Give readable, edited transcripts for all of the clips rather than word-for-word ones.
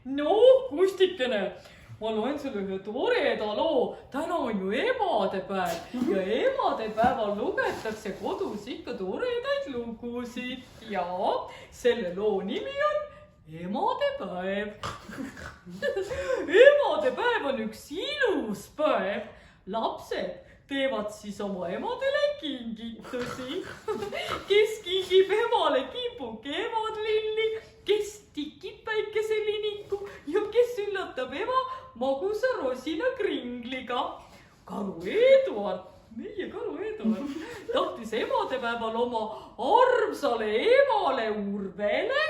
no Kustikene, ma loen sulle ühe toreda loo. Täna on ju emadepäev ja emadepäeval lugetakse kodus ikka toredaid lugusid. Ja selle loo nimi on emadepäev. Emadepäev on üks ilus päev. Lapsed teevad siis oma emadele kingitusi. Kes kingib emale kimbu kevadlilli, kes tikib päikeseliniku ja kes üllatab ema magusa rosinakringliga. Karu Eduard, meie Karu Eduard, tahtis emadepäeval oma armsale emale Urvele,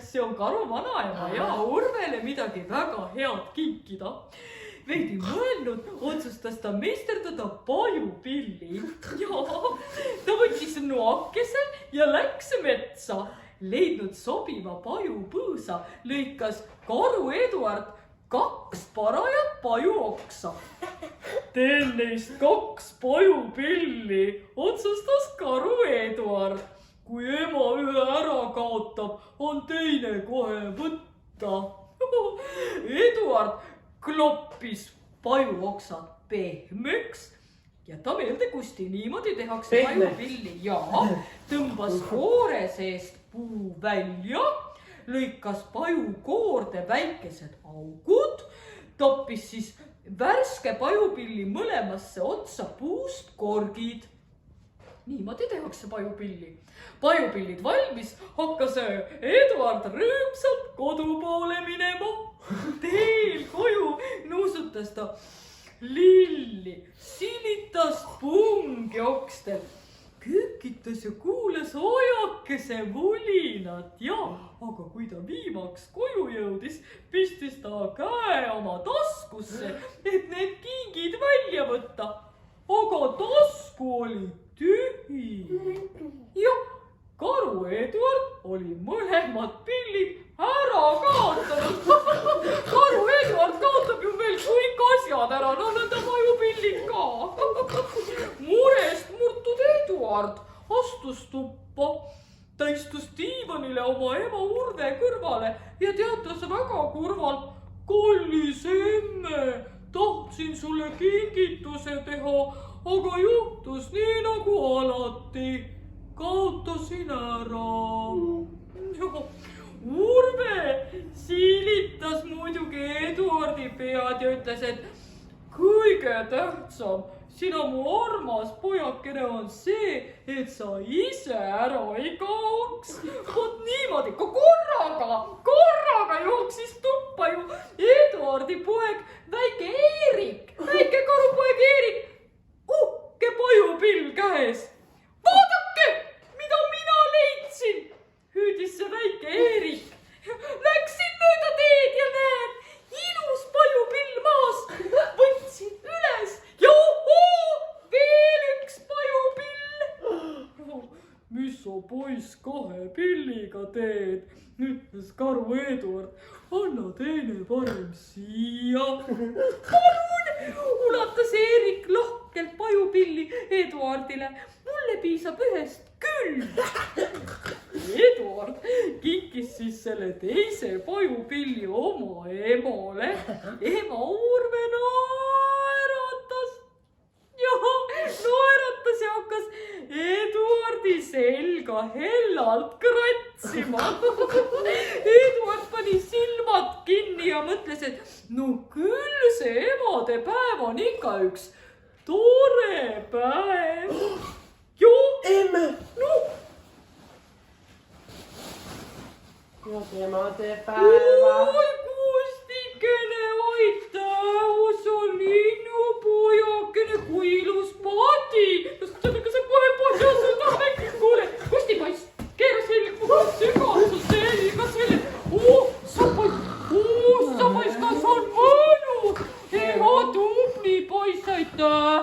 see on Karu vanaema, ja Urvele midagi väga head kinkida. Veidi mõelnud, otsustas ta meisterdada pajupilli. Ja ta võttis noakese ja läks metsa. Leidnud sobiva pajupõõsa, lõikas Karu Eduard 2 parajat pajuoksa. Teen neist 2 pajupilli, otsustas Karu Eduard. Kui ema ühe ära kaotab, on teine kohe võtta. Eduard kloppis pajuoksad pehmeks ja ta meelde Kusti, niimoodi tehakse pajupilli ja tõmbas koore seest puu välja, lõikas pajukoorde väikesed augud, toppis siis värske pajupilli mõlemasse otsa puust korgid. Niimoodi tehakse pajupilli. Pajupillid valmis, hakkas Eduard rõõmsalt kodu poole minema. Teel koju nuusutas ta lilli, silitas pungi okstel, kükitas ja kuulas ojakese vulinat ja, aga kui ta viimaks koju jõudis, pistis ta käe oma taskusse, et need kingid välja võtta. Aga tasku oli tühi. Ja Karu Eduard oli mõlemad pillid ära kaotanud. Karu Eduard kaotab ju veel kõik asjad ära, no nõnda pajupillid ka. Murest murtud Eduard astus tuppa. Ta istus diivanile oma ema Urve kõrvale ja teatas väga kurvalt: kallis emme, tahtsin sulle kingituse teha, aga juhtus nii nagu alati. Kaotasin ära. Urve silitas muidugi Eduardi pead ja ütles, et kõige tähtsam, sina mu armas pojakene, on see, et sa ise ära ei kaoks. Vot niimoodi, korraga jooksis tuppa ju Eduardi poeg, väike Eerik, väike karupoeg Eerik, uhke pajupill käes. Vaadake, mida mina leidsin, hüüdis see väike Eerik. Läksin mööda teed ja näen, ilus pajupill maas. Võtsin üles ja ohoo, veel üks pajupill. Mis sa poiss 2 pilliga teed, ütles Karu Eduard. Anna teine parem siia. Palun, ulatas Eerik lahkelt pajupilli Eduardile. Mulle piisab ühest küll. Eduard kinkis siis selle teise pajupilli oma emale. Ema Urve naeratas ja hakkas Eduardi selga hellalt kratsima. Eduard pani silmad kinni ja mõtles, et no küll see emadepäev on ikka üks tore päev. Emme! No. Ja emadepäeva. Oi, Kustikene, aitäh, sa linnupojakene, kui ilus padi. Kas sa kohe padjased tahad? Kuule, Kusti poiss, keera selga, segadus selga selle. Sa poiss, kas on mõnus? Hea tubli poiss, aitäh.